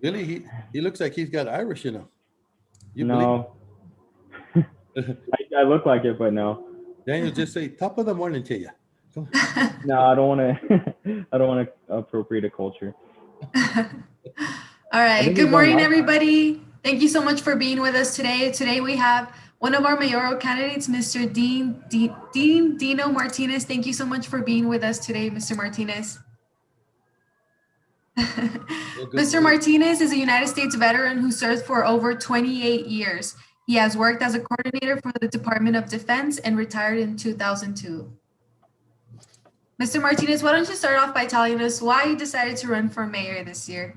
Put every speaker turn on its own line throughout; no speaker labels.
Really, he looks like he's got Irish in him. You believe
No,
it?
I look like it, but no.
Daniel, just say top of the morning to you. Come
No, I don't want to. I don't want to appropriate a culture.
All
I
right.
think
Good
he's going
morning,
live.
everybody. Thank you so much for being with us today. Today we have one of our mayoral candidates, Mr. Dino Martinez. Thank you so much for being with us today, Mr. Martinez.
Well, good
Mr.
morning.
Martinez is a United States veteran who served for over 28 years. He has worked as a coordinator for the Department of Defense and retired in 2002. Mr. Martinez, why don't you start off by telling us why you decided to run for mayor this year?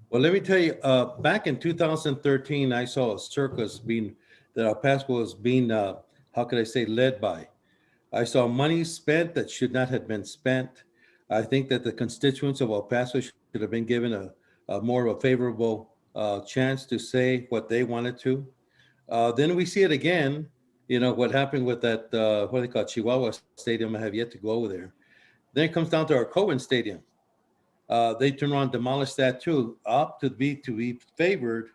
Well, let me tell you, back in 2013, I saw a circus that El Paso was being, how could I say, led by. I saw money spent that should not have been spent. I think that the constituents of El Paso should have been given a more of a favorable chance to say what they wanted to. Then we see it again, what happened with that, what they call Chihuahua Stadium. I have yet to go over there. Then it comes down to our Cohen Stadium. They turn around, demolish that too, up to be favored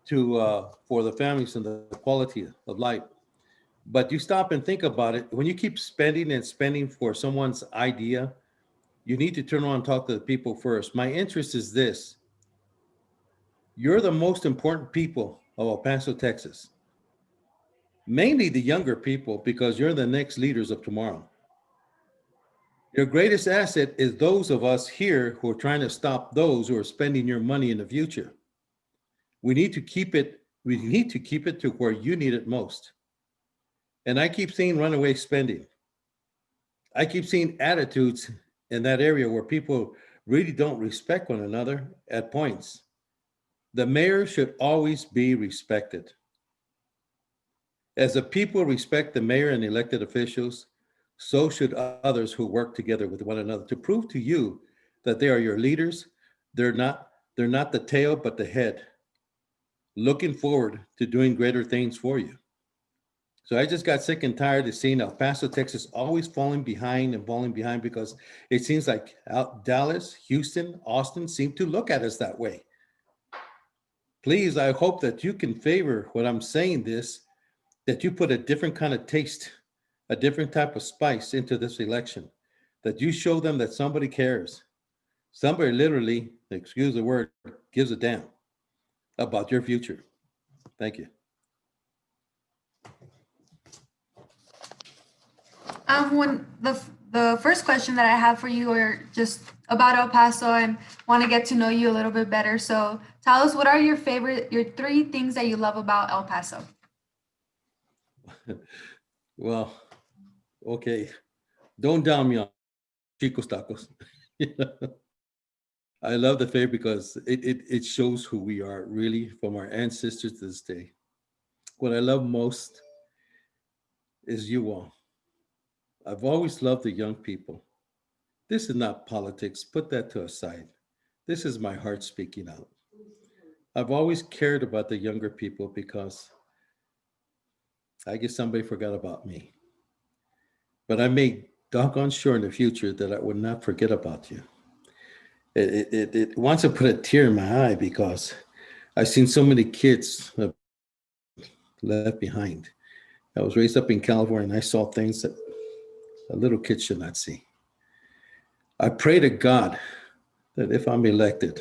for the families and the quality of life. But you stop and think about it. When you keep spending and spending for someone's idea, you need to turn around and talk to the people first. My interest is this: you're the most important people of El Paso, Texas, mainly the younger people, because you're the next leaders of tomorrow. Your greatest asset is those of us here who are trying to stop those who are spending your money in the future. We need to keep it to where you need it most. And I keep seeing runaway spending. I keep seeing attitudes in that area where people really don't respect one another at points. The mayor should always be respected. As the people respect the mayor and elected officials, so should others who work together with one another to prove to you that they are your leaders. They're not, they're not the tail, but the head, looking forward to doing greater things for you. So I just got sick and tired of seeing El Paso, Texas always falling behind because it seems like Dallas, Houston, Austin seem to look at us that way. Please, I hope that you can favor what I'm saying this, that you put a different kind of taste, a different type of spice into this election, that you show them that somebody cares. Somebody literally, excuse the word, gives a damn about your future. Thank you.
When the first question that I have for you are just about El Paso and want to get to know you a little bit better. So tell us, what are your three things that you love about El Paso?
Well, okay. Don't down me on Chicos Tacos. I love the fair because it shows who we are really from our ancestors to this day. What I love most is you all. I've always loved the young people. This is not politics. Put that to a side. This is my heart speaking out. I've always cared about the younger people because I guess somebody forgot about me. But I made doggone sure in the future that I would not forget about you. It wants to put a tear in my eye because I've seen so many kids left behind. I was raised up in California and I saw things that a little kid should not see. I pray to God that if I'm elected,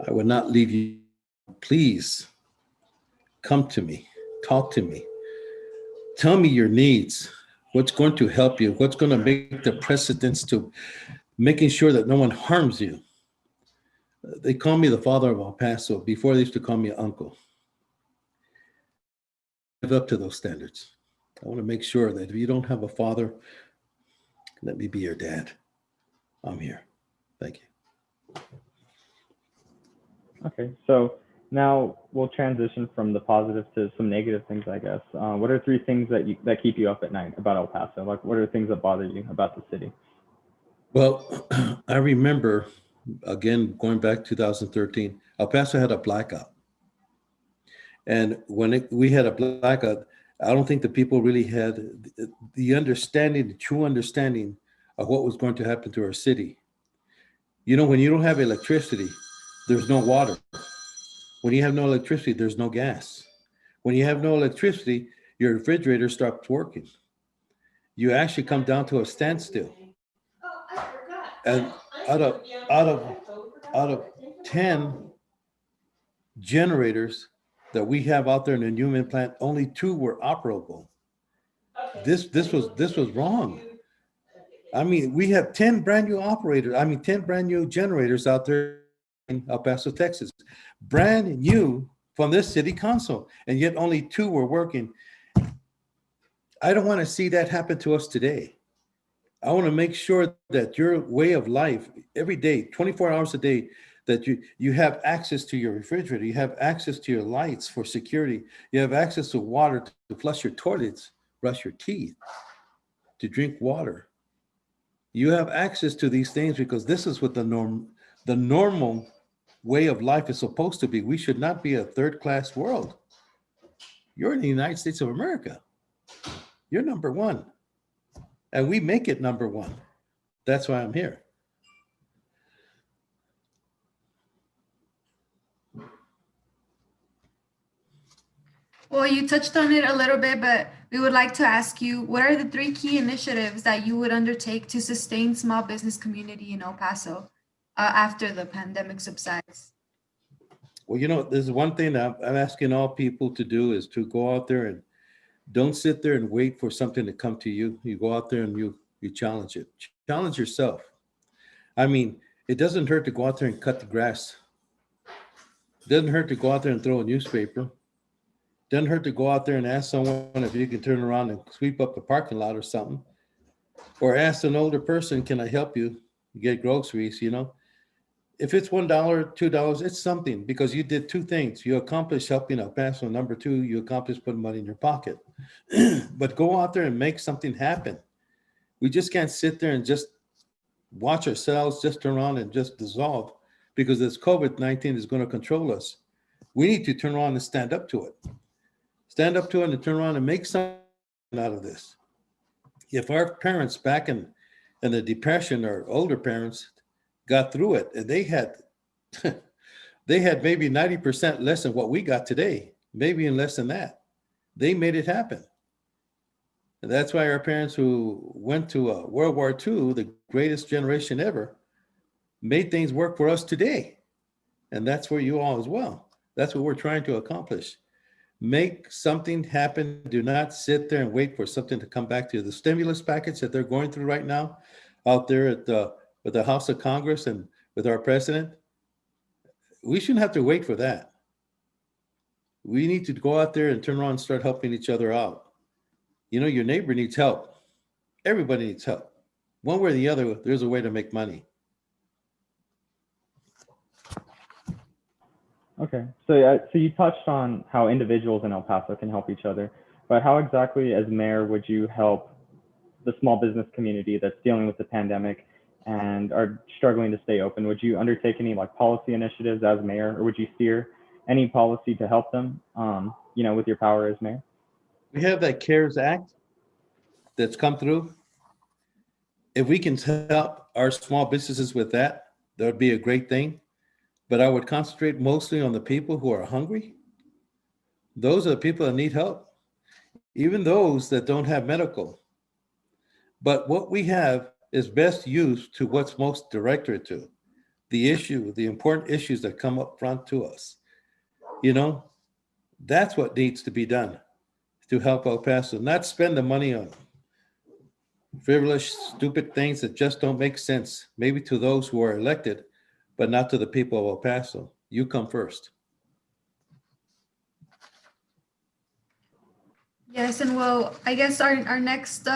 I would not leave you. Please come to me, talk to me, tell me your needs, what's going to help you, what's going to make the precedence to making sure that no one harms you. They call me the father of El Paso. Before they used to call me uncle. Live up to those standards. I want to make sure that if you don't have a father, let me be your dad. I'm here. Thank you.
Okay, so now we'll transition from the positive to some negative things, I guess. What are three things that keep you up at night about El Paso? Like, what are things that bother you about the city?
Well, I remember, again, going back 2013, El Paso had a blackout. And when we had a blackout, I don't think the people really had the understanding, the true understanding of what was going to happen to our city. When you don't have electricity, there's no water. When you have no electricity, there's no gas. When you have no electricity, your refrigerator stops working. You actually come down to a standstill. And out of out of out of 10 generators that we have out there in the Newman plant, only 2 were operable. This was wrong. I mean, we have 10 brand new operators. I mean, 10 brand new generators out there in El Paso, Texas, brand new from this city council, and yet only 2 were working. I don't want to see that happen to us today. I want to make sure that your way of life every day, 24 hours a day, that you have access to your refrigerator, you have access to your lights for security, you have access to water to flush your toilets, brush your teeth, to drink water. You have access to these things because this is what the normal way of life is supposed to be. We should not be a third-class world. You're in the United States of America. You're number one. And we make it number one. That's why I'm here.
Well, you touched on it a little bit, but we would like to ask you, what are the 3 key initiatives that you would undertake to sustain small business community in El Paso after the pandemic subsides?
Well, there's one thing that I'm asking all people to do is to go out there and don't sit there and wait for something to come to you. You go out there and you challenge it. Challenge yourself. I mean, it doesn't hurt to go out there and cut the grass. It doesn't hurt to go out there and throw a newspaper. Doesn't hurt to go out there and ask someone if you can turn around and sweep up the parking lot or something. Or ask an older person, can I help you get groceries, If it's $1, $2, it's something because you did 2 things. You accomplished helping El Paso. Number 2, you accomplished putting money in your pocket. But go out there and make something happen. We just can't sit there and just watch ourselves just turn around and just dissolve because this COVID-19 is going to control us. We need to turn around and stand up to it. Stand up to it and turn around and make something out of this. If our parents back in the Depression, our older parents got through it, and they had maybe 90% less than what we got today, maybe in less than that. They made it happen. And that's why our parents who went to World War II, the greatest generation ever, made things work for us today. And that's for you all as well. That's what we're trying to accomplish. Make something happen. Do not sit there and wait for something to come back to you. The stimulus package that they're going through right now out there at the House of Congress and with our president, we shouldn't have to wait for that. We need to go out there and turn around and start helping each other out. Your neighbor needs help. Everybody needs help. One way or the other, there's a way to make money.
Okay, so you touched on how individuals in El Paso can help each other, but how exactly, as mayor, would you help the small business community that's dealing with the pandemic and are struggling to stay open? Would you undertake any policy initiatives as mayor, or would you steer any policy to help them, with your power as mayor?
We have that CARES Act that's come through. If we can help our small businesses with that, that would be a great thing. But I would concentrate mostly on the people who are hungry. Those are the people that need help, even those that don't have medical. But what we have is best used to what's most directed to the important issues that come up front to us. That's what needs to be done to help El Paso, not spend the money on frivolous, stupid things that just don't make sense, maybe to those who are elected, but not to the people of El Paso. You come first.
Yes, and well, I guess our next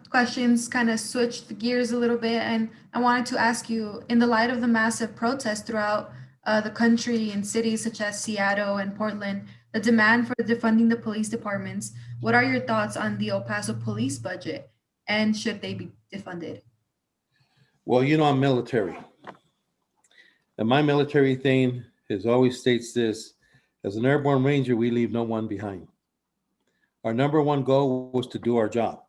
questions kind of switched gears a little bit, and I wanted to ask you, in the light of the massive protests throughout the country in cities such as Seattle and Portland, the demand for defunding the police departments, what are your thoughts on the El Paso police budget, and should they be defunded?
Well, I'm military. And my military thing always states this: as an airborne ranger, we leave no one behind. Our number one goal was to do our job.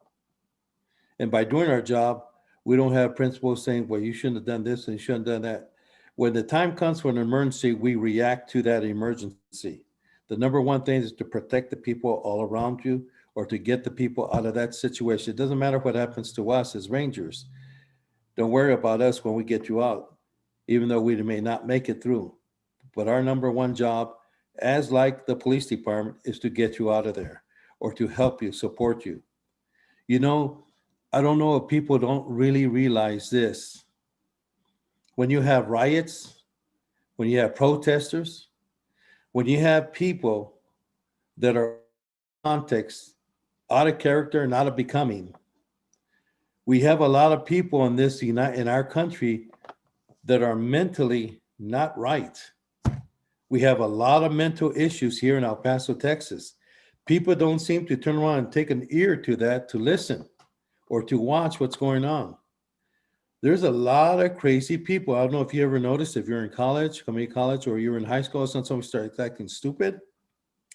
And by doing our job, we don't have principals saying, well, you shouldn't have done this and you shouldn't have done that. When the time comes for an emergency, we react to that emergency. The number one thing is to protect the people all around you or to get the people out of that situation. It doesn't matter what happens to us as Rangers. Don't worry about us when we get you out, even though we may not make it through. But our number one job, as like the police department, is to get you out of there or to help you, support you. You know, I don't know if people don't really realize this. When you have riots, when you have protesters, when you have people that are context, out of character and out of becoming, we have a lot of people in our country that are mentally not right. We have a lot of mental issues here in El Paso, Texas. People don't seem to turn around and take an ear to that to listen or to watch what's going on. There's a lot of crazy people. I don't know if you ever noticed, if you're in college, community college, or you're in high school, somebody starts acting stupid.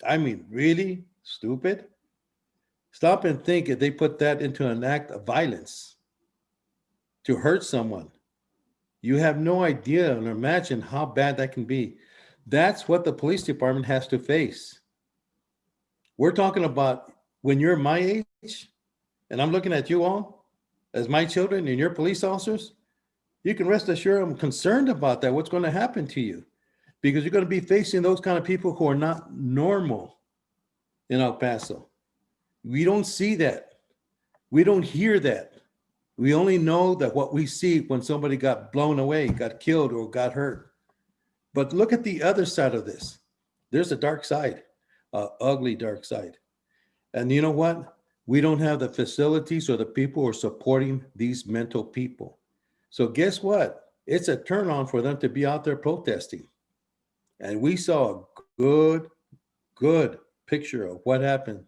I mean, really stupid. Stop and think if they put that into an act of violence to hurt someone. You have no idea and imagine how bad that can be. That's what the police department has to face. We're talking about when you're my age, and I'm looking at you all as my children and your police officers, you can rest assured I'm concerned about that, what's going to happen to you, because you're going to be facing those kind of people who are not normal in El Paso. We don't see that. We don't hear that. We only know that what we see when somebody got blown away, got killed, or got hurt. But look at the other side of this. There's a dark side, an ugly dark side. And you know what? We don't have the facilities or the people who are supporting these mental people. So guess what? It's a turn on for them to be out there protesting. And we saw a good picture of what happened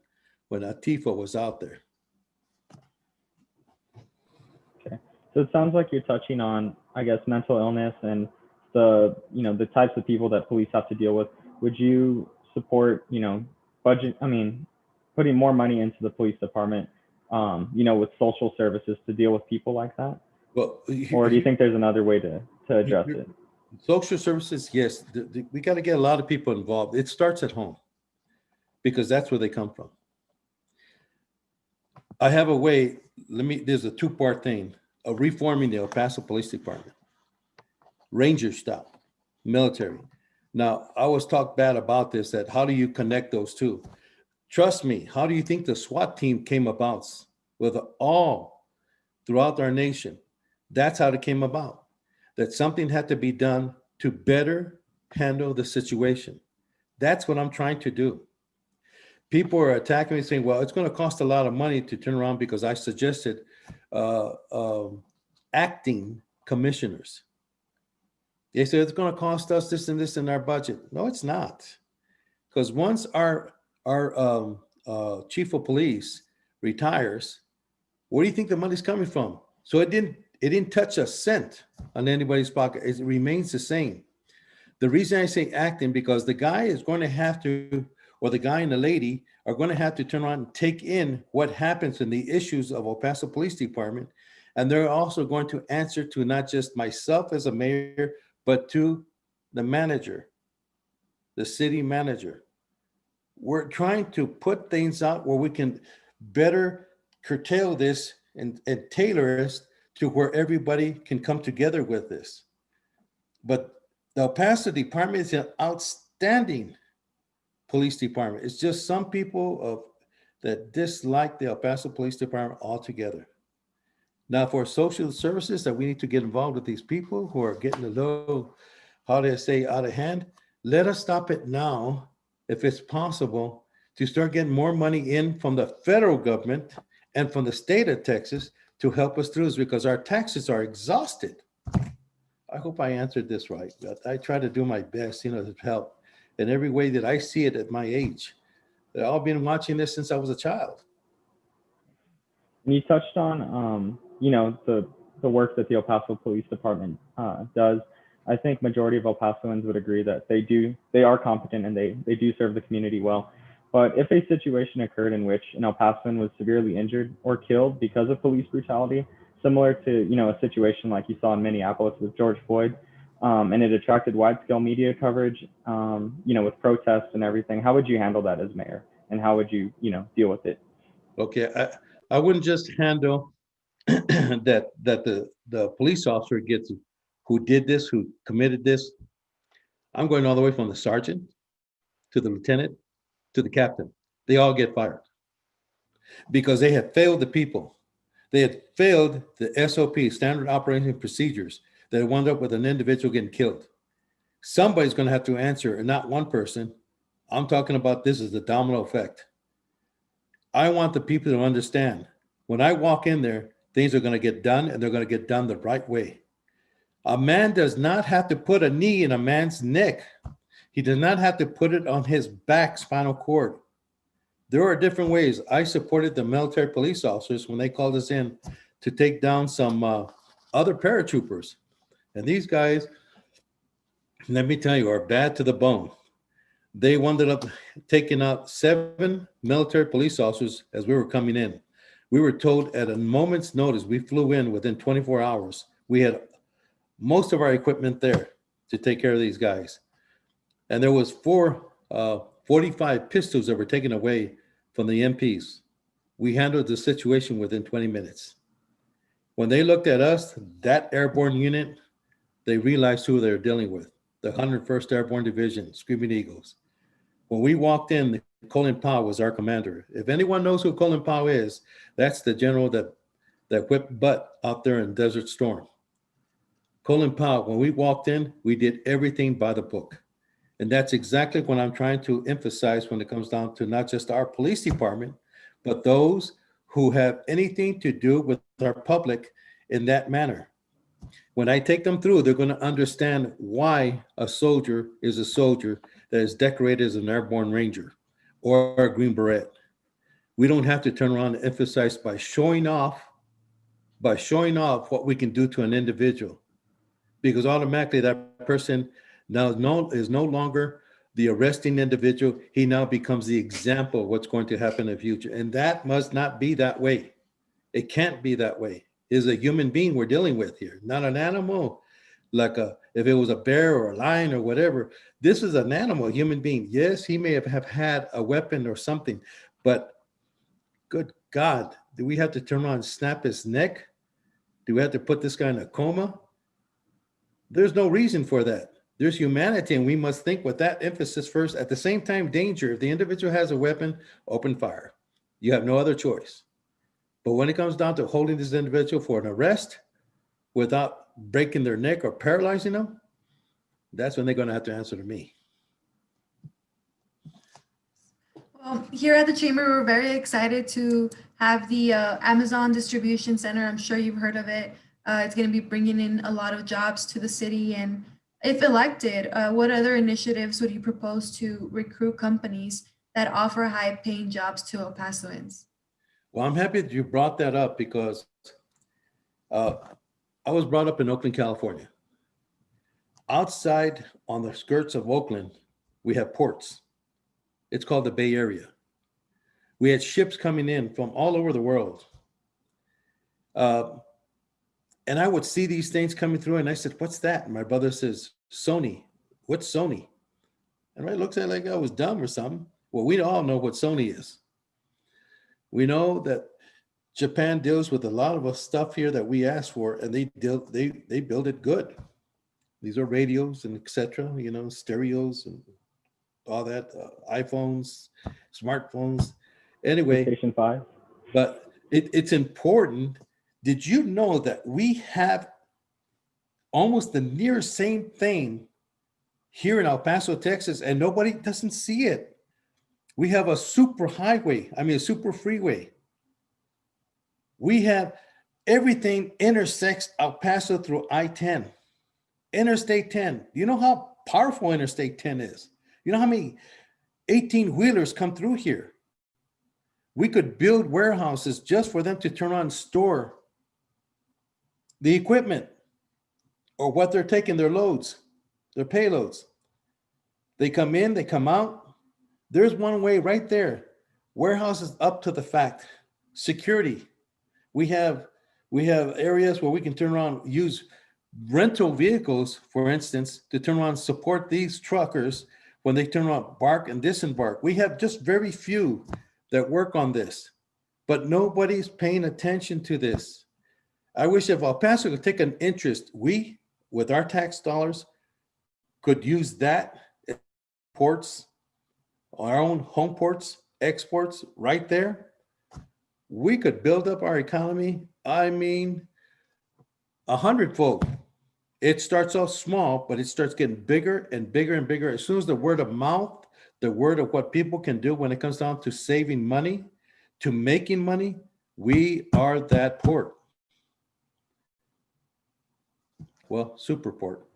when Atifa was out there.
Okay. So it sounds like you're touching on, I guess, mental illness and the types of people that police have to deal with. Would you support, putting more money into the police department, with social services to deal with people like that?
Well,
Or do you think there's another way to address it?
Social services, yes. We got to get a lot of people involved. It starts at home because that's where they come from. I have a way, there's a two-part thing of reforming the El Paso Police Department. Ranger style, military. Now, I was talked bad about this, that how do you connect those two? Trust me, how do you think the SWAT team came about with all throughout our nation? That's how it came about, that something had to be done to better handle the situation. That's what I'm trying to do. People are attacking me saying, well, it's going to cost a lot of money to turn around because I suggested acting commissioners. They said it's going to cost us this and this in our budget. No, it's not. Because once our chief of police retires, where do you think the money's coming from? So it didn't touch a cent on anybody's pocket. It remains the same. The reason I say acting, because the guy is going to have to, or the guy and the lady are going to have to turn around and take in what happens in the issues of El Paso Police Department. And they're also going to answer to not just myself as a mayor, but to the manager, the city manager. We're trying to put things out where we can better curtail this and tailor it to where everybody can come together with this. But the El Paso Department is an outstanding police department. It's just some people that dislike the El Paso Police Department altogether. Now, for social services, that we need to get involved with these people who are getting a little, how do I say, out of hand. Let us stop it now, if it's possible, to start getting more money in from the federal government and from the state of Texas to help us through this, because our taxes are exhausted. I hope I answered this right, but I try to do my best, to help in every way that I see it at my age. I've all been watching this since I was a child.
And you touched on, the work that the El Paso Police Department does. I think majority of El Pasoans would agree that they are competent and they do serve the community well. But if a situation occurred in which an El Pasoan was severely injured or killed because of police brutality, similar to, a situation like you saw in Minneapolis with George Floyd, and it attracted wide-scale media coverage, with protests and everything. How would you handle that as mayor, and how would you, deal with it?
Okay, I wouldn't just handle that the police officer gets who did this, who committed this. I'm going all the way from the sergeant to the lieutenant to the captain. They all get fired because they had failed the people. They had failed the SOP, standard operating procedures, that wound up with an individual getting killed. Somebody's going to have to answer, and not one person. I'm talking about this as the domino effect. I want the people to understand when I walk in there, things are going to get done, and they're going to get done the right way. A man does not have to put a knee in a man's neck. He does not have to put it on his back spinal cord. There are different ways. I supported the military police officers when they called us in to take down some other paratroopers. And these guys, let me tell you, are bad to the bone. They wound up taking out 7 military police officers as we were coming in. We were told at a moment's notice, we flew in within 24 hours. We had most of our equipment there to take care of these guys. And there was 45 pistols that were taken away from the MPs. We handled the situation within 20 minutes. When they looked at us, that airborne unit, they realized who they were dealing with, the 101st Airborne Division, Screaming Eagles. When we walked in, Colin Powell was our commander. If anyone knows who Colin Powell is, that's the general that whipped butt out there in Desert Storm. Colin Powell, when we walked in, we did everything by the book. And that's exactly what I'm trying to emphasize when it comes down to not just our police department, but those who have anything to do with our public in that manner. When I take them through, they're going to understand why a soldier is a soldier that is decorated as an airborne ranger or a Green Beret. We don't have to turn around and emphasize by showing off what we can do to an individual, because automatically that person now is no longer the arresting individual. He now becomes the example of what's going to happen in the future. And that must not be that way. It can't be that way. It is a human being we're dealing with here, not an animal. If it was a bear or a lion or whatever, this is an animal, a human being. Yes, he may have had a weapon or something, but good God, do we have to turn around and snap his neck? Do we have to put this guy in a coma? There's no reason for that. There's humanity, and we must think with that emphasis first. At the same time, danger. If the individual has a weapon, open fire. You have no other choice. But when it comes down to holding this individual for an arrest without breaking their neck or paralyzing them, that's when they're going to have to answer to me.
Well, here at the Chamber, we're very excited to have the Amazon Distribution Center. I'm sure you've heard of it. It's going to be bringing in a lot of jobs to the city. And if elected, what other initiatives would you propose to recruit companies that offer high-paying jobs to El Pasoans?
Well, I'm happy that you brought that up because I was brought up in Oakland, California. Outside on the skirts of Oakland, we have ports. It's called the Bay Area. We had ships coming in from all over the world. And I would see these things coming through, and I said, "What's that?" And my brother says, "Sony." "What's Sony?" And I looked at it like I was dumb or something. Well, we all know what Sony is. We know that Japan deals with a lot of stuff here that we ask for, and they build it good. These are radios and etc., stereos and all that, iPhones, smartphones. Anyway,
PlayStation 5.
But it's important. Did you know that we have almost the near same thing here in El Paso, Texas, and nobody doesn't see it? We have a super highway, a super freeway. We have everything intersects El Paso through I-10, Interstate 10. You know how powerful Interstate 10 is? You know how many 18-wheelers come through here? We could build warehouses just for them to turn on and store the equipment or what they're taking, their loads, their payloads. They come in, they come out. There's one way right there. Warehouses up to the fact. Security. We have areas where we can turn around, use rental vehicles, for instance, to turn around and support these truckers when they turn around, bark and disembark. We have just very few that work on this, but nobody's paying attention to this. I wish if El Paso could take an interest, we, with our tax dollars, could use that ports, our own home ports, exports right there. We could build up our economy. I mean, 100-fold. It starts off small, but it starts getting bigger and bigger and bigger. As soon as the word of mouth, the word of what people can do when it comes down to saving money, to making money, we are that port. Well, super port.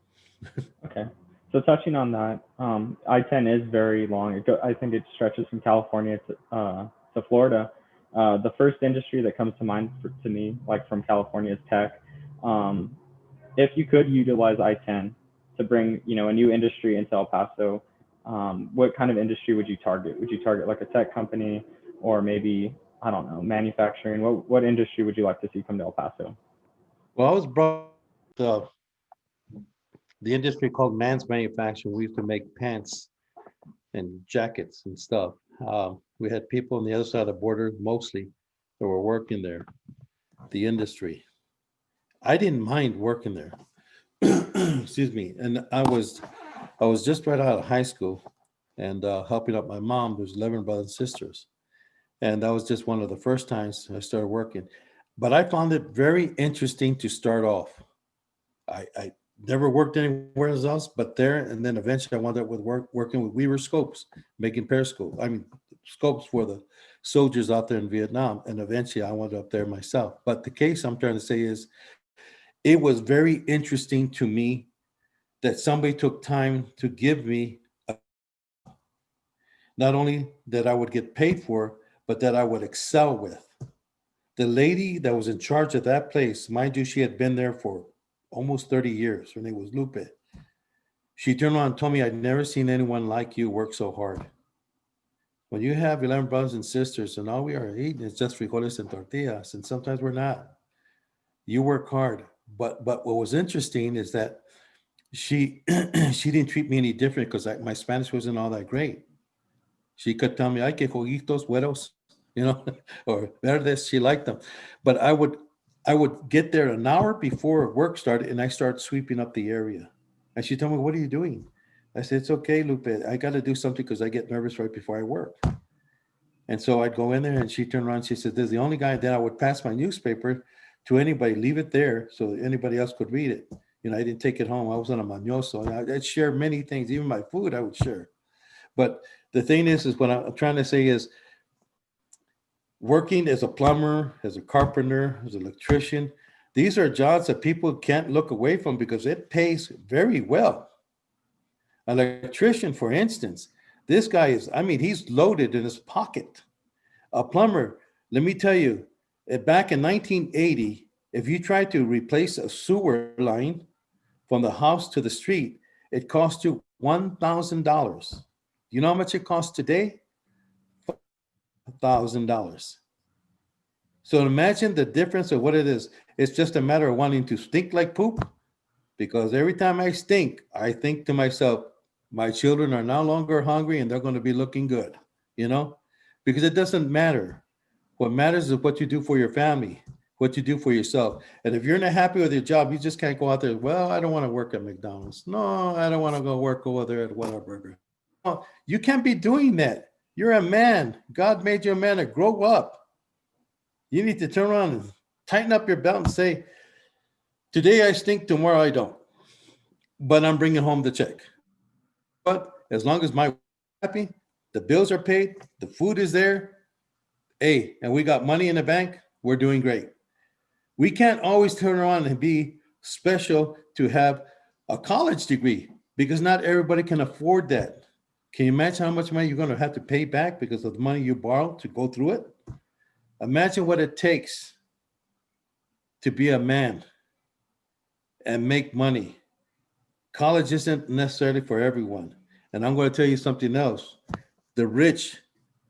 Okay. So touching on that, I-10 is very long. I think it stretches from California to Florida. The first industry that comes to mind to me, like from California, is tech. If you could utilize I-10 to bring, a new industry into El Paso, what kind of industry would you target? Would you target like a tech company, or maybe, I don't know, manufacturing? What industry would you like to see come to El Paso?
Well, I was brought the industry called Man's Manufacturing. We used to make pants and jackets and stuff. We had people on the other side of the border, mostly, that were working there. The industry. I didn't mind working there. Excuse me. And I was just right out of high school and helping out my mom. There's 11 brothers and sisters. And that was just one of the first times I started working. But I found it very interesting to start off. I never worked anywhere else but there. And then eventually I wound up with working with Weaver Scopes, making periscopes. I mean, scopes for the soldiers out there in Vietnam. And eventually I wound up there myself. But the case I'm trying to say is, it was very interesting to me that somebody took time to give me not only that I would get paid for, but that I would excel with. The lady that was in charge of that place, mind you, she had been there for almost 30 years. Her name was Lupe. She turned around and told me, I'd never seen anyone like you work so hard. When you have 11 brothers and sisters and all we are eating is just frijoles and tortillas, and sometimes we're not. You work hard. But what was interesting is that she she didn't treat me any different because my Spanish wasn't all that great. She could tell me, "Ay, que juguitos güeros," or verdes. She liked them, but I would get there an hour before work started, and I start sweeping up the area. And she told me, "What are you doing?" I said, "It's okay, Lupe. I got to do something because I get nervous right before I work." And so I'd go in there, and she turned around. And she said, "This is the only guy." Then I would pass my newspaper to anybody, leave it there so anybody else could read it. I didn't take it home. I was on a mañoso. And I'd share many things, even my food I would share. But the thing is what I'm trying to say is, working as a plumber, as a carpenter, as an electrician, these are jobs that people can't look away from because it pays very well. An electrician, for instance, this guy is, he's loaded in his pocket. A plumber, let me tell you, back in 1980, if you tried to replace a sewer line from the house to the street, it cost you $1,000. You know how much it costs today? $1,000. So imagine the difference of what it is. It's just a matter of wanting to stink like poop, because every time I stink, I think to myself, my children are no longer hungry and they're going to be looking good, because it doesn't matter. What matters is what you do for your family, what you do for yourself. And if you're not happy with your job, you just can't go out there. Well, I don't want to work at McDonald's. No, I don't want to go work over there at Whataburger. No, you can't be doing that. You're a man. God made you a man to grow up. You need to turn around and tighten up your belt and say, today I stink, tomorrow I don't. But I'm bringing home the check. But as long as my happy, the bills are paid, the food is there, hey, and we got money in the bank, we're doing great. We can't always turn around and be special to have a college degree, because not everybody can afford that. Can you imagine how much money you're going to have to pay back because of the money you borrowed to go through it? Imagine what it takes to be a man and make money. College isn't necessarily for everyone. And I'm going to tell you something else. The rich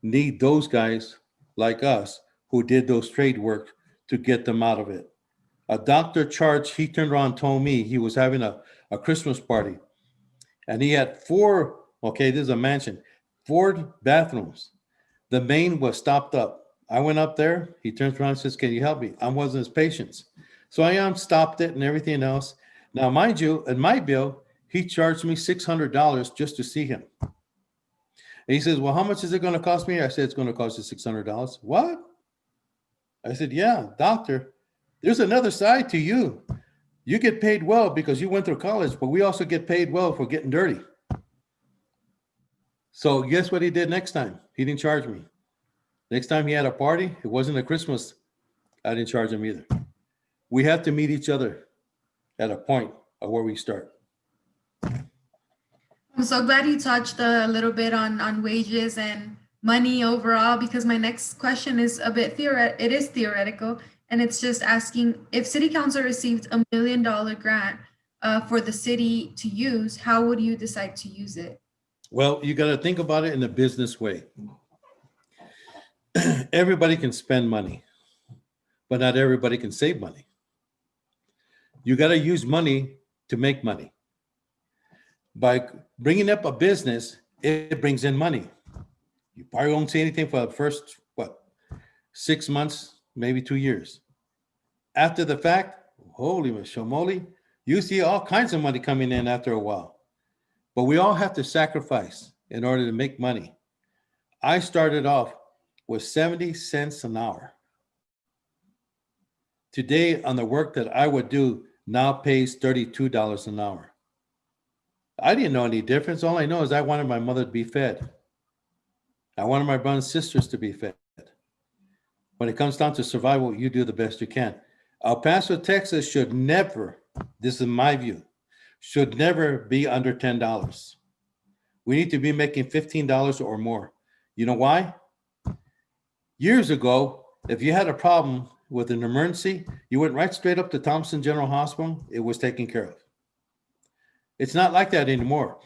need those guys like us who did those trade work to get them out of it. A doctor charged, he turned around and told me he was having a Christmas party. And he had four, okay, this is a mansion, four bathrooms. The main was stopped up. I went up there. He turns around and says, can you help me? I wasn't his patient. So I stopped it and everything else. Now, mind you, in my bill, he charged me $600 just to see him. And he says, well, how much is it going to cost me? I said, it's going to cost you $600. What? I said, yeah, doctor, there's another side to you. You get paid well because you went through college, but we also get paid well for getting dirty. So guess what he did next time? He didn't charge me. Next time he had a party, it wasn't a Christmas. I didn't charge him either. We have to meet each other at a point of where we start.
I'm so glad you touched a little bit on wages and money overall, because my next question is a bit theoretical, and it's just asking, if city council received $1 million grant for the city to use, how would you decide to use it?
Well, you got to think about it in a business way. Everybody can spend money, but not everybody can save money. You got to use money to make money. By bringing up a business, it brings in money. You probably won't see anything for the first, 6 months, maybe 2 years. After the fact, holy moly, you see all kinds of money coming in after a while. But we all have to sacrifice in order to make money. I started off with 70 cents an hour. Today, on the work that I would do, now pays $32 an hour. I didn't know any difference. All I know is I wanted my mother to be fed. I wanted my brothers and sisters to be fed. When it comes down to survival, you do the best you can. El Paso, Texas should never, this is my view, should never be under $10. We need to be making $15 or more. You know why? Years ago, if you had a problem with an emergency, you went right straight up to Thompson General Hospital. It was taken care of. It's not like that anymore.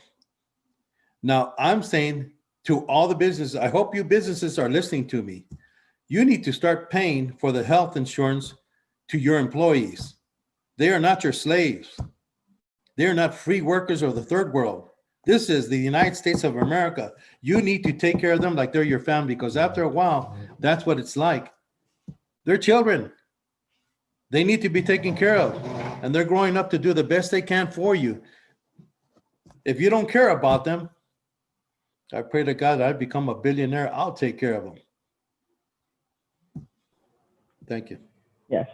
Now, I'm saying to all the businesses, I hope you businesses are listening to me. You need to start paying for the health insurance to your employees. They are not your slaves. They are not free workers of the third world. This is the United States of America. You need to take care of them like they're your family, because after a while, that's what it's like. They're children. They need to be taken care of, and they're growing up to do the best they can for you. If you don't care about them, I pray to God I become a billionaire. I'll take care of them. Thank you.
Yes.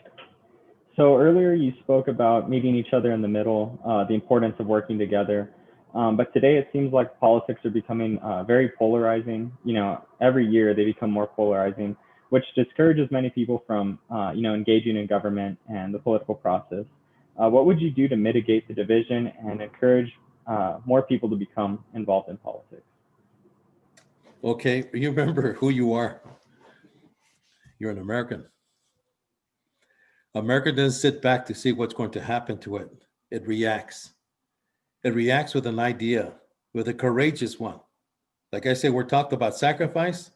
So earlier you spoke about meeting each other in the middle, the importance of working together. But today it seems like politics are becoming very polarizing. You know, every year they become more polarizing, which discourages many people from, engaging in government and the political process. What would you do to mitigate the division and encourage more people to become involved in politics?
Okay, you remember who you are. You're an American. America doesn't sit back to see what's going to happen to it. It reacts. It reacts with an idea, with a courageous one. Like I said, we're talking about sacrifice.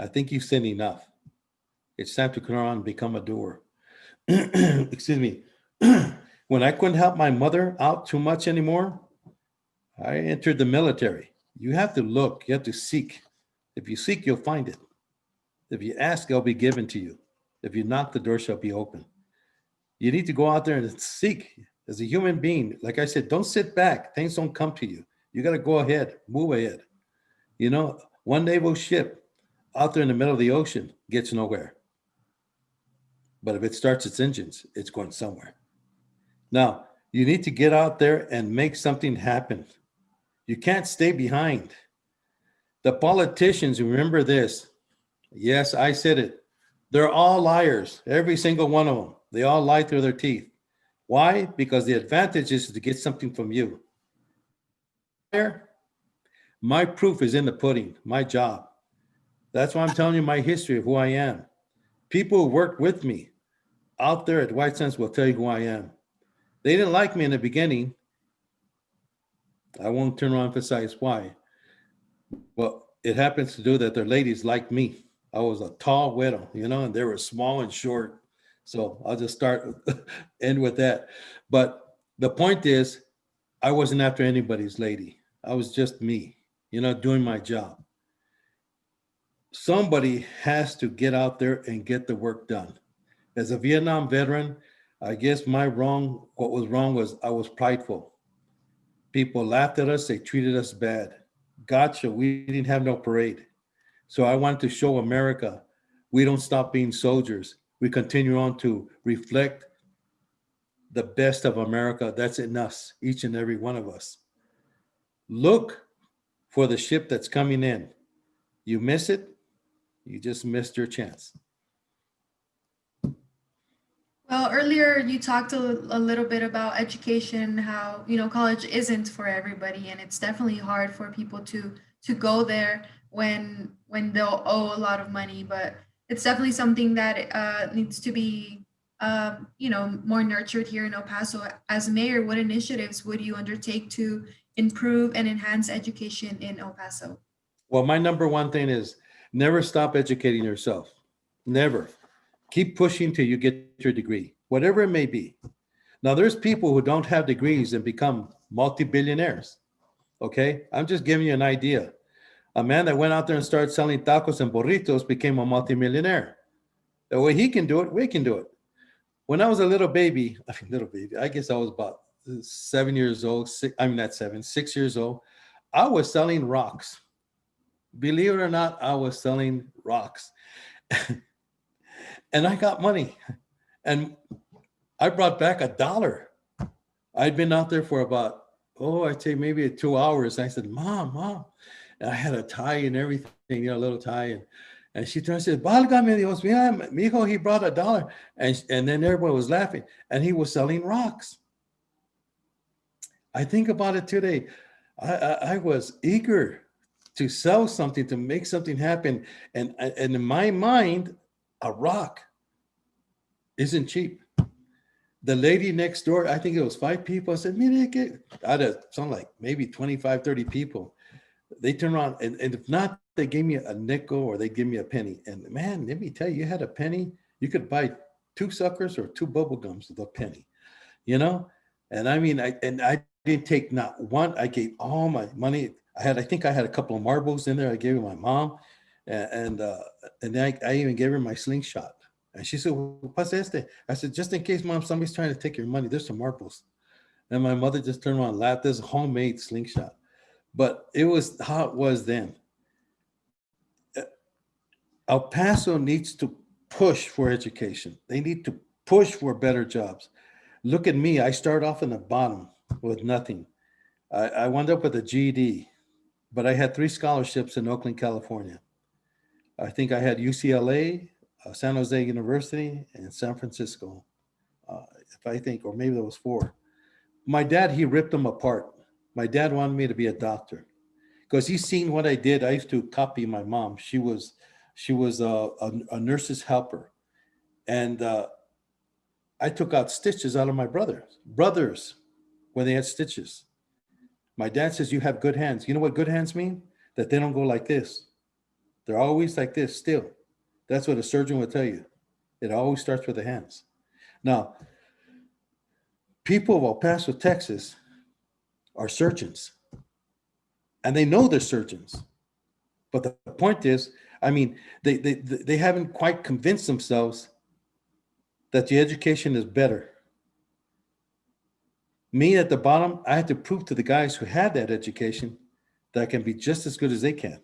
I think you've seen enough. It's time to come on and become a doer. Excuse me. When I couldn't help my mother out too much anymore, I entered the military. You have to look, you have to seek. If you seek, you'll find it. If you ask, it'll be given to you. If you knock, the door shall be open. You need to go out there and seek as a human being. Like I said, don't sit back. Things don't come to you. You got to go ahead, move ahead. You know, one naval ship out there in the middle of the ocean gets nowhere. But if it starts its engines, it's going somewhere. Now, you need to get out there and make something happen. You can't stay behind. The politicians, remember this. Yes, I said it. They're all liars, every single one of them. They all lie through their teeth. Why? Because the advantage is to get something from you. My proof is in the pudding, my job. That's why I'm telling you my history of who I am. People who worked with me out there at White Sands will tell you who I am. They didn't like me in the beginning. I won't turn around and emphasize why. Well, it happens to do that their ladies like me. I was a tall widow, and they were small and short. So I'll just start end with that. But the point is, I wasn't after anybody's lady. I was just me, doing my job. Somebody has to get out there and get the work done. As a Vietnam veteran, I guess what was wrong was I was prideful. People laughed at us, they treated us bad. Gotcha, we didn't have no parade. So I wanted to show America we don't stop being soldiers. We continue on to reflect the best of America that's in us, each and every one of us. Look for the ship that's coming in. You miss it, you just missed your chance.
Well, earlier you talked a little bit about education, how, college isn't for everybody, and it's definitely hard for people to go there when they'll owe a lot of money, but it's definitely something that needs to be more nurtured here in El Paso. As mayor, what initiatives would you undertake to improve and enhance education in El Paso?
Well, my number one thing is never stop educating yourself. Never. Keep pushing till you get your degree, whatever it may be. Now, there's people who don't have degrees and become multi-billionaires. Okay? I'm just giving you an idea. A man that went out there and started selling tacos and burritos became a multimillionaire. The way he can do it, we can do it. When I was a I guess I was about 7 years old, not 7, 6 years old, I was selling rocks. Believe it or not, I was selling rocks. And I got money. And I brought back $1. I'd been out there for about, I'd say maybe 2 hours. I said, Mom. And I had a tie and everything, a little tie. And she turned and said, Válgame Dios, mira, mijo, he brought $1. And then everybody was laughing. And he was selling rocks. I think about it today. I was eager to sell something, to make something happen. And in my mind, a rock isn't cheap. The lady next door, I think it was 5 people. I said, mire, out of something like maybe 25, 30 people. They turned around, and if not, they gave me a nickel or they give me a penny. And man, let me tell you, you had a penny, you could buy 2 suckers or 2 bubble gums with a penny, And I mean, I didn't take not one. I gave all my money. I think I had a couple of marbles in there. I gave my mom, and then I even gave her my slingshot. And she said, well, "What's este?" I said, "Just in case, Mom, somebody's trying to take your money. There's some marbles." And my mother just turned around and laughed. This homemade slingshot. But it was how it was then. El Paso needs to push for education. They need to push for better jobs. Look at me. I started off in the bottom with nothing. I wound up with a GED, but I had 3 scholarships in Oakland, California. I think I had UCLA, San Jose University, and San Francisco. Or maybe there was 4. My dad, he ripped them apart. My dad wanted me to be a doctor because he's seen what I did. I used to copy my mom. She was a nurse's helper, and I took out stitches out of my brothers when they had stitches. My dad says, "You have good hands." You know what good hands mean? That they don't go like this. They're always like this still. That's what a surgeon would tell you. It always starts with the hands. Now, people of El Paso, Texas are surgeons, and they know they're surgeons. But the point is, I mean, they haven't quite convinced themselves that the education is better. Me at the bottom, I had to prove to the guys who had that education that I can be just as good as they can.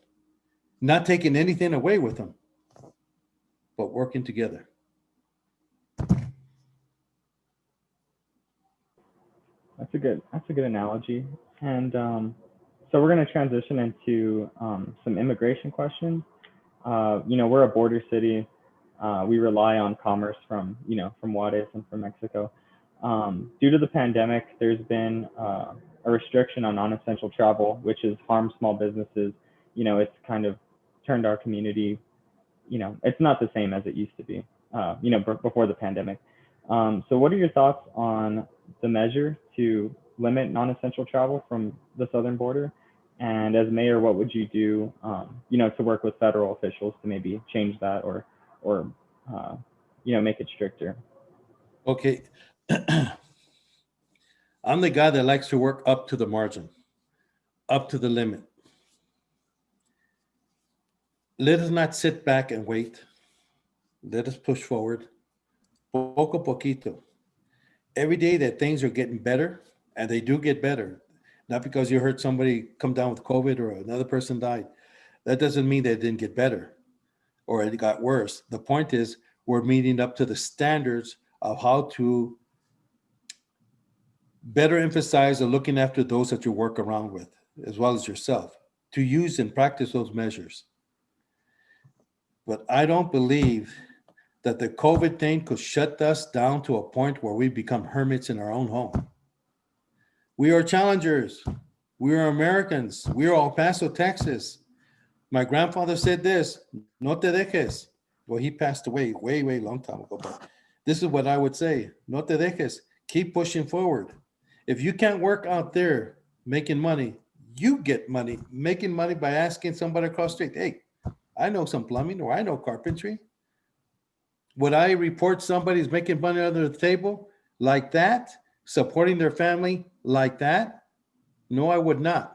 Not taking anything away with them, but working together.
That's a good analogy. And so we're going to transition into some immigration questions. We're a border city. We rely on commerce from Juarez and from Mexico. Due to the pandemic, there's been a restriction on non-essential travel, which has harmed small businesses. It's kind of turned our community, it's not the same as it used to be, before the pandemic. So what are your thoughts on the measure to limit non-essential travel from the southern border? And as mayor, what would you do, to work with federal officials to maybe change that or make it stricter?
Okay. I'm the guy that likes to work up to the margin, up to the limit. Let us not sit back and wait. Let us push forward. Poco poquito. Every day that things are getting better, and they do get better, not because you heard somebody come down with COVID or another person died. That doesn't mean that it didn't get better or it got worse. The point is, we're meeting up to the standards of how to better emphasize on looking after those that you work around with, as well as yourself, to use and practice those measures. But I don't believe that the COVID thing could shut us down to a point where we become hermits in our own home. We are challengers. We are Americans. We are El Paso, Texas. My grandfather said this, no te dejes. Well, he passed away way, way long time ago, but this is what I would say. No te dejes. Keep pushing forward. If you can't work out there making money, you get money. Making money by asking somebody across the street, hey, I know some plumbing or I know carpentry. Would I report somebody's making money under the table like that, supporting their family like that? No, I would not.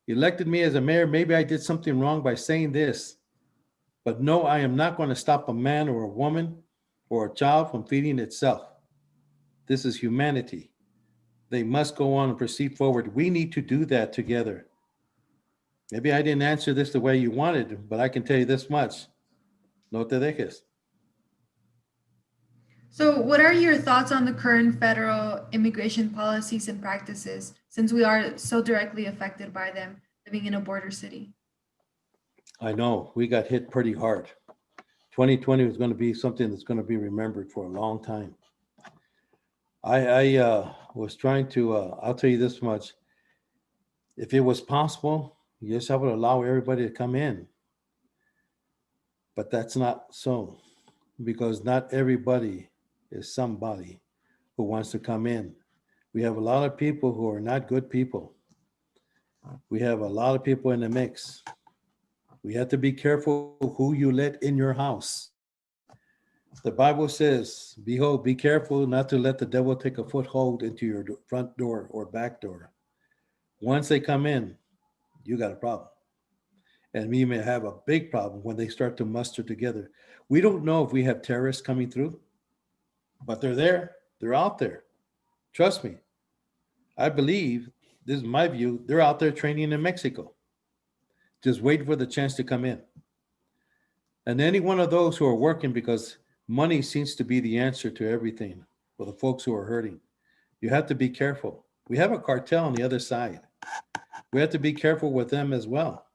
Elected me as a mayor, maybe I did something wrong by saying this, but no, I am not going to stop a man or a woman or a child from feeding itself. This is humanity. They must go on and proceed forward. We need to do that together. Maybe I didn't answer this the way you wanted, but I can tell you this much. No te dejes.
So, what are your thoughts on the current federal immigration policies and practices since we are so directly affected by them living in a border city?
I know we got hit pretty hard. 2020 is going to be something that's going to be remembered for a long time. I was trying to, I'll tell you this much. If it was possible, yes, I would allow everybody to come in. But that's not so because not everybody is somebody who wants to come in. We have a lot of people who are not good people. We have a lot of people in the mix. We have to be careful who you let in your house. The Bible says, behold, be careful not to let the devil take a foothold into your front door or back door. Once they come in, you got a problem. And we may have a big problem when they start to muster together. We don't know if we have terrorists coming through, but they're there. They're out there. Trust me. I believe, this is my view, they're out there training in Mexico. Just wait for the chance to come in. And any one of those who are working because money seems to be the answer to everything for the folks who are hurting, you have to be careful. We have a cartel on the other side. We have to be careful with them as well.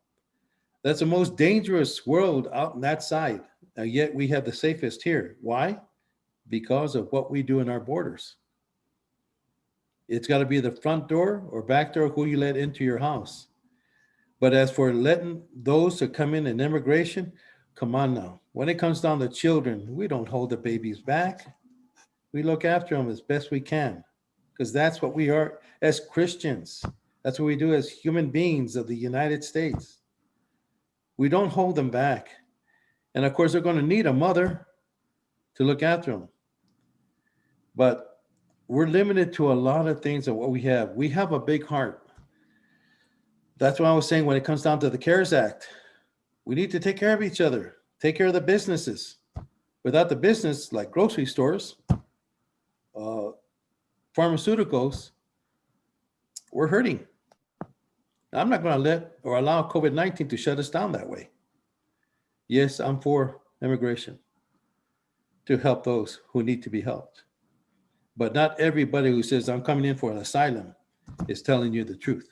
That's the most dangerous world out on that side. And yet we have the safest here. Why? Because of what we do in our borders. It's got to be the front door or back door who you let into your house. But as for letting those who come in immigration, come on now. When it comes down to children, we don't hold the babies back. We look after them as best we can because that's what we are as Christians. That's what we do as human beings of the United States. We don't hold them back. And of course, they're going to need a mother to look after them. But we're limited to a lot of things of what we have. We have a big heart. That's what I was saying when it comes down to the CARES Act. We need to take care of each other, take care of the businesses. Without the business, like grocery stores, pharmaceuticals, we're hurting. I'm not going to let or allow COVID-19 to shut us down that way. Yes, I'm for immigration to help those who need to be helped. But not everybody who says, I'm coming in for an asylum is telling you the truth.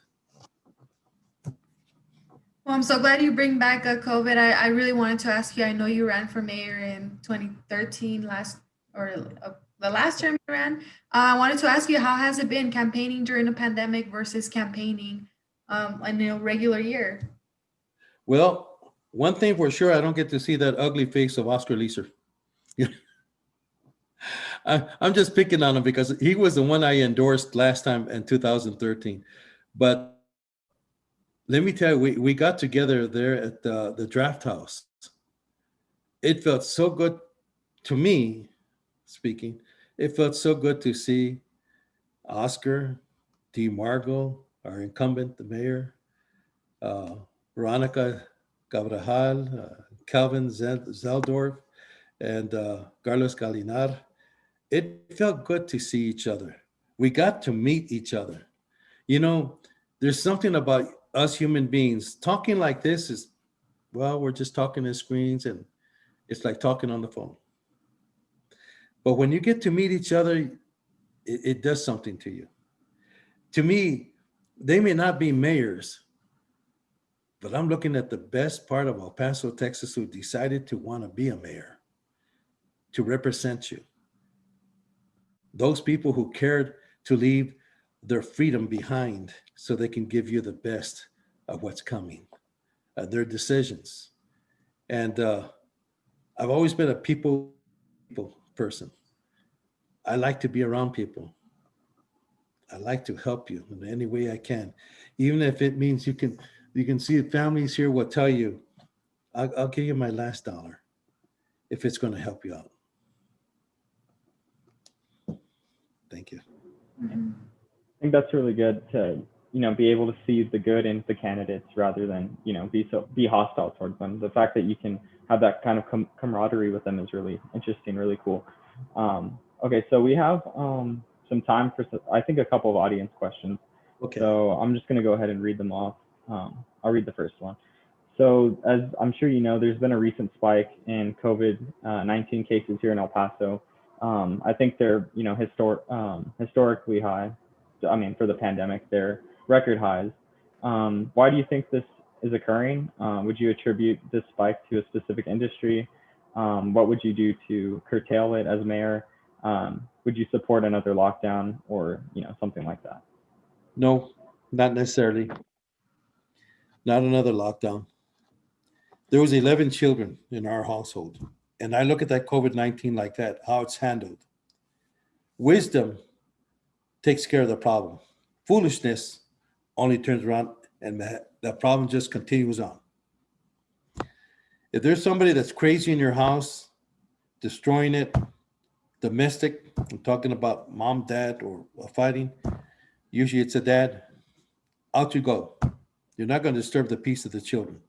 Well, I'm so glad you bring back COVID. I really wanted to ask you. I know you ran for mayor in 2013, the last term you ran. I wanted to ask you, how has it been campaigning during a pandemic versus campaigning in a regular year?
Well, one thing for sure, I don't get to see that ugly face of Oscar Leeser. I'm just picking on him because he was the one I endorsed last time in 2013. But let me tell you, we got together there at the draft house. It felt so good to me, speaking. It felt so good to see Oscar, D. Margot, our incumbent, the mayor, uh, Veronica Gabrajal, Calvin Zeldorf, and Carlos Galinar. It felt good to see each other. We got to meet each other. You know, there's something about us human beings talking like this is, well, we're just talking in screens and it's like talking on the phone. But when you get to meet each other, it does something to you. To me, they may not be mayors, but I'm looking at the best part of El Paso, Texas, who decided to want to be a mayor, to represent you. Those people who cared to leave their freedom behind so they can give you the best of what's coming, their decisions. And I've always been a people person. I like to be around people. I like to help you in any way I can, even if it means you can see families here will tell you, I'll give you my last dollar if it's going to help you out. Thank you.
Mhm.
I think that's really good to, be able to see the good in the candidates rather than, be hostile towards them. The fact that you can have that kind of camaraderie with them is really interesting, really cool. Okay, so we have some time for, I think, a couple of audience questions.
Okay.
So I'm just going to go ahead and read them off. I'll read the first one. So as I'm sure you know, there's been a recent spike in COVID-19 cases here in El Paso. I think they're, historically high. I mean, for the pandemic, they're record highs. Why do you think this is occurring? Would you attribute this spike to a specific industry? What would you do to curtail it as mayor? Would you support another lockdown or, something like that?
No, not necessarily. Not another lockdown. There was 11 children in our household. And I look at that COVID-19 like that, how it's handled. Wisdom takes care of the problem. Foolishness only turns around and the problem just continues on. If there's somebody that's crazy in your house, destroying it, domestic, I'm talking about mom, dad, or fighting, usually it's a dad, out you go. You're not going to disturb the peace of the children.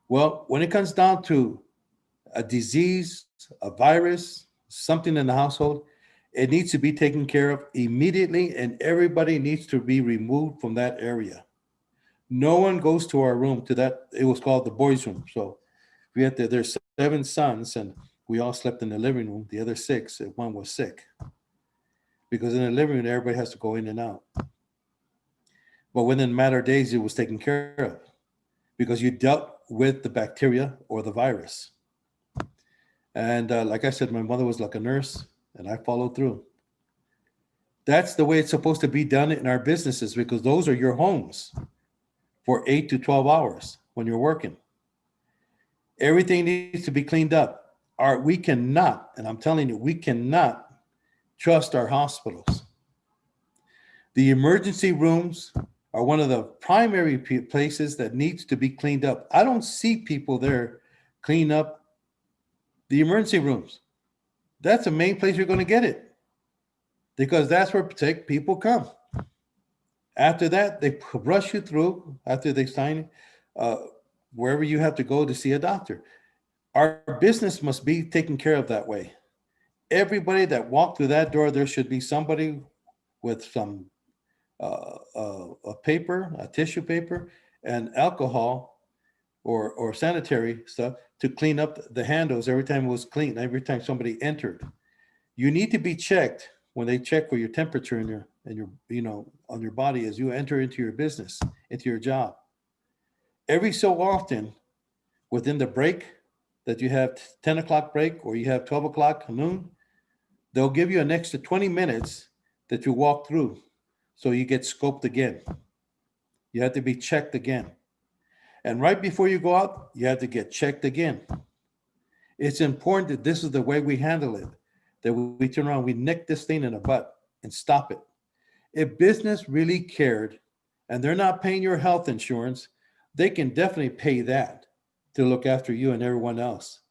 Well, when it comes down to a disease, a virus, something in the household, it needs to be taken care of immediately, and everybody needs to be removed from that area. No one goes to our room, to that. It was called the boys' room. So there's 7 sons, and we all slept in the living room. The other 6, if one was sick, because in the living room everybody has to go in and out. But within a matter of days, it was taken care of because you dealt with the bacteria or the virus. And like I said, my mother was like a nurse, and I followed through. That's the way it's supposed to be done in our businesses, because those are your homes for 8 to 12 hours when you're working. Everything needs to be cleaned up. We cannot, and I'm telling you, we cannot trust our hospitals. The emergency rooms are one of the primary places that needs to be cleaned up. I don't see people there clean up the emergency rooms. That's the main place you're going to get it, because that's where sick people come. After that, they rush you through after they sign wherever you have to go to see a doctor. Our business must be taken care of that way. Everybody that walked through that door, there should be somebody with some a paper, a tissue paper, and alcohol or sanitary stuff to clean up the handles every time it was clean, every time somebody entered. You need to be checked when they check for your temperature in your on your body as you enter into your business, into your job. Every so often, within the break that you have 10 o'clock break or you have 12 o'clock noon, they'll give you an extra 20 minutes that you walk through. So you get scoped again. You have to be checked again. And right before you go out, you have to get checked again. It's important that this is the way we handle it, that we turn around, we nick this thing in the butt and stop it. If business really cared and they're not paying your health insurance, they can definitely pay that to look after you and everyone else.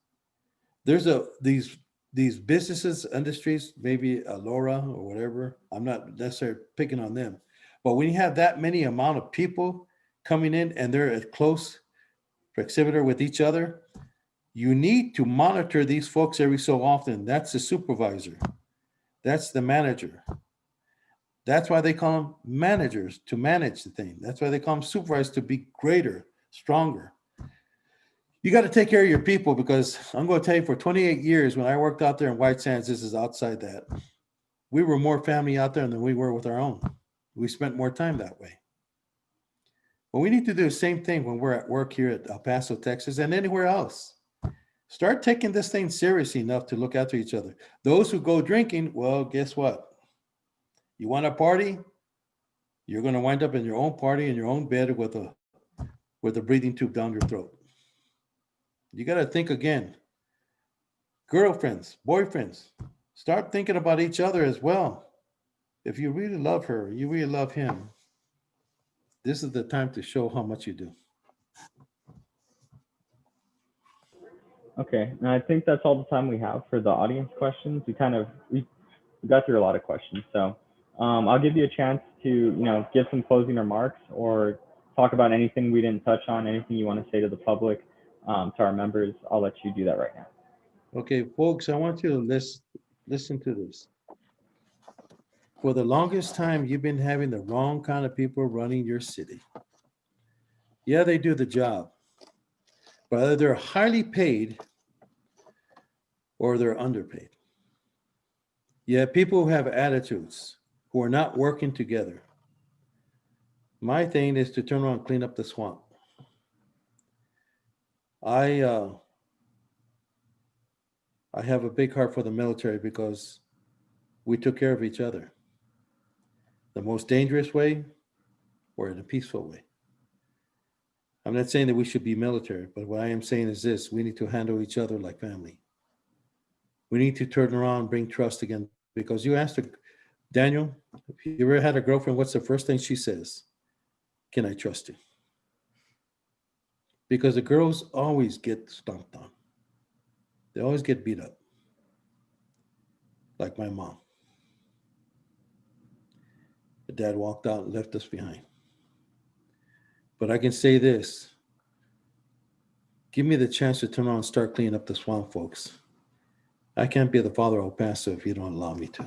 There's these these businesses, industries, maybe Alora or whatever, I'm not necessarily picking on them, but when you have that many amount of people coming in and they're at close proximity with each other, you need to monitor these folks every so often. That's the supervisor. That's the manager. That's why they call them managers, to manage the thing. That's why they call them supervisors, to be greater, stronger. You got to take care of your people, because I'm going to tell you, for 28 years, when I worked out there in White Sands, this is outside that, we were more family out there than we were with our own. We spent more time that way. But we need to do the same thing when we're at work here at El Paso, Texas, and anywhere else. Start taking this thing seriously enough to look after each other. Those who go drinking, well, guess what? You want a party? You're going to wind up in your own party in your own bed with a breathing tube down your throat. You got to think again. Girlfriends, boyfriends, start thinking about each other as well. If you really love her, you really love him, this is the time to show how much you do.
Okay, and I think that's all the time we have for the audience questions. We got through a lot of questions, so I'll give you a chance to give some closing remarks or talk about anything we didn't touch on, anything you want to say to the public, to our members. I'll let you do that right now.
Okay, folks, I want you to listen to this. For the longest time, you've been having the wrong kind of people running your city. Yeah, they do the job, but either they're highly paid or they're underpaid. You have people who have attitudes, who are not working together. My thing is to turn around and clean up the swamp. I have a big heart for the military because we took care of each other. The most dangerous way or in a peaceful way. I'm not saying that we should be military, but what I am saying is this: we need to handle each other like family. We need to turn around and bring trust again, because you asked Daniel, if you ever had a girlfriend, what's the first thing she says? Can I trust you? Because the girls always get stomped on. They always get beat up. Like my mom. The dad walked out and left us behind. But I can say this: give me the chance to turn on and start cleaning up the swamp, folks. I can't be the father of El Paso if you don't allow me to.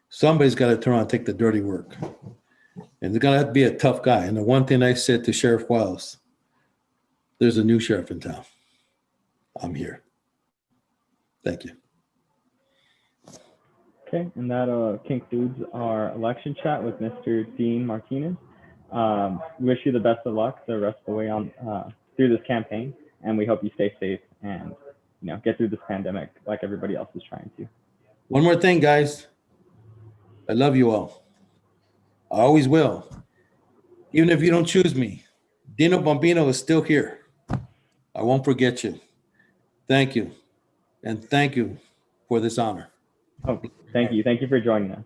Somebody's got to turn on and take the dirty work. And there's going to have to be a tough guy. And the one thing I said to Sheriff Wiles, there's a new sheriff in town. I'm here. Thank you.
Okay, and that concludes our election chat with Mr. Dean Martinez. We wish you the best of luck the rest of the way on through this campaign, and we hope you stay safe and get through this pandemic like everybody else is trying to.
One more thing, guys. I love you all. I always will. Even if you don't choose me, Dino Bambino is still here. I won't forget you. Thank you. And thank you for this honor.
Oh, thank you. Thank you for joining us.